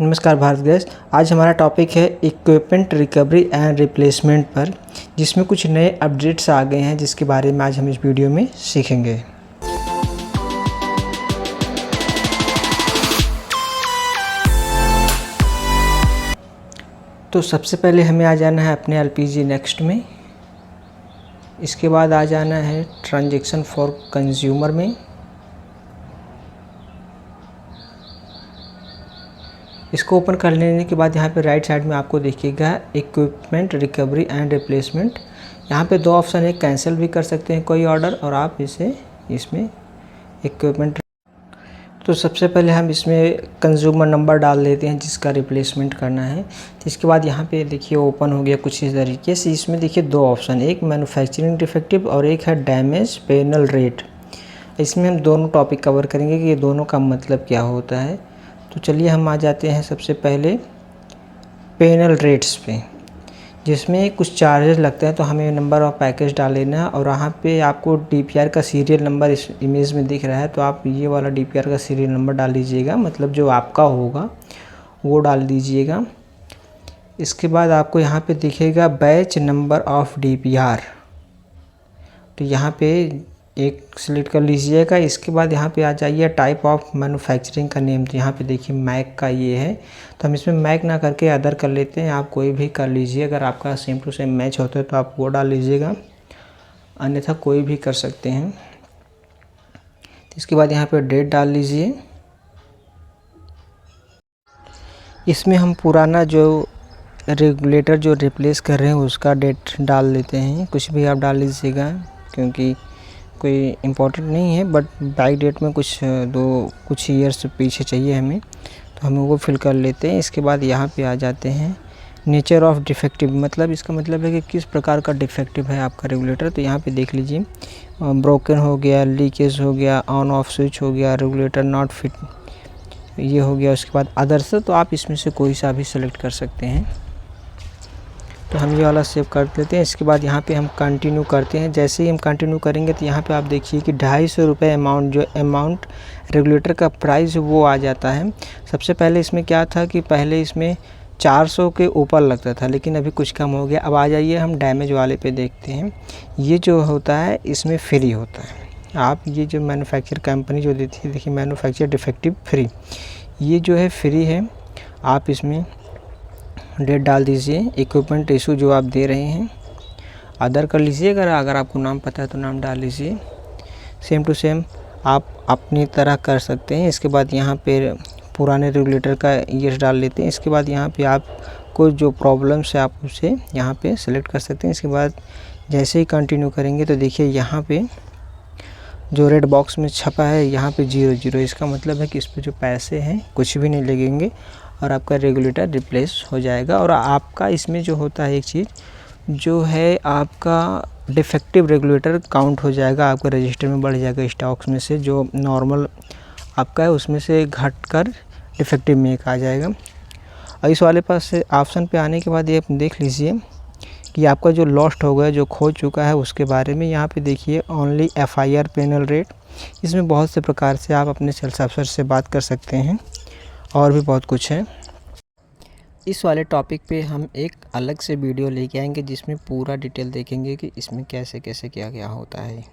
नमस्कार भारत गैस। आज हमारा टॉपिक है इक्विपमेंट रिकवरी एंड रिप्लेसमेंट पर, जिसमें कुछ नए अपडेट्स आ गए हैं जिसके बारे में आज हम इस वीडियो में सीखेंगे। तो सबसे पहले हमें आ जाना है अपने एलपीजी नेक्स्ट में। इसके बाद आ जाना है ट्रांजैक्शन फॉर कंज्यूमर में। इसको ओपन कर लेने के बाद यहाँ पे राइट साइड में आपको देखिएगा इक्विपमेंट रिकवरी एंड रिप्लेसमेंट। यहाँ पे दो ऑप्शन है, कैंसिल भी कर सकते हैं कोई ऑर्डर और आप इसमें इक्विपमेंट। तो सबसे पहले हम इसमें कंज्यूमर नंबर डाल देते हैं जिसका रिप्लेसमेंट करना है। तो इसके बाद यहाँ पे देखिए ओपन हो गया कुछ इस तरीके से। इसमें देखिए दो ऑप्शन, एक मैन्युफैक्चरिंग डिफेक्टिव और एक है डैमेज पेनल रेट। इसमें हम दोनों टॉपिक कवर करेंगे कि ये दोनों का मतलब क्या होता है। तो चलिए हम आ जाते हैं सबसे पहले पेनल रेट्स पे, जिसमें कुछ चार्जेस लगते हैं। तो हमें नंबर ऑफ पैकेज डाल लेना है और यहाँ पे आपको डीपीआर का सीरियल नंबर इस इमेज में दिख रहा है, तो आप ये वाला डीपीआर का सीरियल नंबर डाल दीजिएगा, मतलब जो आपका होगा वो डाल दीजिएगा। इसके बाद आपको यहाँ पे दिखेगा बैच नंबर ऑफ डीपीआर, तो यहाँ पे एक सिलेक्ट कर लीजिएगा। इसके बाद यहाँ पे आ जाइए टाइप ऑफ मैन्युफैक्चरिंग का नेम। तो यहाँ पे देखिए मैक का ये है, तो हम इसमें मैक ना करके अदर कर लेते हैं। आप कोई भी कर लीजिए, अगर आपका सेम टू सेम मैच होता है तो आप वो डाल लीजिएगा, अन्यथा कोई भी कर सकते हैं। इसके बाद यहाँ पे डेट डाल लीजिए। इसमें हम पुराना जो रेगुलेटर जो रिप्लेस कर रहे हैं उसका डेट डाल लेते हैं, कुछ भी आप डाल लीजिएगा क्योंकि कोई इम्पोर्टेंट नहीं है, बट बैक डेट में कुछ ईयर्स पीछे चाहिए हमें, तो हम वो फिल कर लेते हैं। इसके बाद यहाँ पे आ जाते हैं नेचर ऑफ डिफेक्टिव, मतलब इसका मतलब है कि किस प्रकार का डिफेक्टिव है आपका रेगुलेटर। तो यहाँ पे देख लीजिए ब्रोकन हो गया, लीकेज हो गया, ऑन ऑफ स्विच हो गया, रेगुलेटर नॉट फिट ये हो गया। उसके बाद अदर्स, तो आप इसमें से कोई सा भी सेलेक्ट कर सकते हैं। तो हम ये वाला सेव कर लेते हैं। इसके बाद यहाँ पे हम कंटिन्यू करते हैं। जैसे ही हम कंटिन्यू करेंगे तो यहाँ पे आप देखिए कि 250 रुपये अमाउंट रेगुलेटर का प्राइस वो आ जाता है। सबसे पहले इसमें क्या था कि पहले इसमें 400 के ऊपर लगता था, लेकिन अभी कुछ कम हो गया। अब आ जाइए हम डैमेज वाले पे देखते हैं। ये जो होता है इसमें फ्री होता है। आप ये जो मैन्युफैक्चर कंपनी जो देती है, देखिए मैन्युफैक्चर डिफेक्टिव फ्री, ये जो है फ्री है। आप इसमें डेट डाल दीजिए, इक्विपमेंट इशू जो आप दे रहे हैं अदर कर लीजिए। अगर आपको नाम पता है तो नाम डाल लीजिए। सेम टू सेम आप अपनी तरह कर सकते हैं। इसके बाद यहाँ पे पुराने रेगुलेटर का ईयर्स डाल लेते हैं। इसके बाद यहाँ पे आपको जो प्रॉब्लम्स है आप उसे यहाँ पे सेलेक्ट कर सकते हैं। इसके बाद जैसे ही कंटिन्यू करेंगे तो देखिए यहाँ पे जो रेड बॉक्स में छपा है यहाँ पे 00, इसका मतलब है कि इस पर जो पैसे हैं कुछ भी नहीं लगेंगे और आपका रेगुलेटर रिप्लेस हो जाएगा। और आपका इसमें जो होता है एक चीज़ जो है, आपका डिफेक्टिव रेगुलेटर काउंट हो जाएगा, आपका रजिस्टर में बढ़ जाएगा। स्टॉक्स में से जो नॉर्मल आपका है उसमें से घट कर डिफेक्टिव में एक आ जाएगा। और इस वाले पास से ऑप्शन पे आने के बाद ये आप देख लीजिए कि आपका जो लॉस्ट हो गया, जो खो चुका है, उसके बारे में यहाँ पे देखिए ओनली FIR पेनल रेट। इसमें बहुत से प्रकार से आप अपने सेल्स अफसर से बात कर सकते हैं और भी बहुत कुछ है। इस वाले टॉपिक पे हम एक अलग से वीडियो लेके आएंगे जिसमें पूरा डिटेल देखेंगे कि इसमें कैसे कैसे क्या क्या होता है।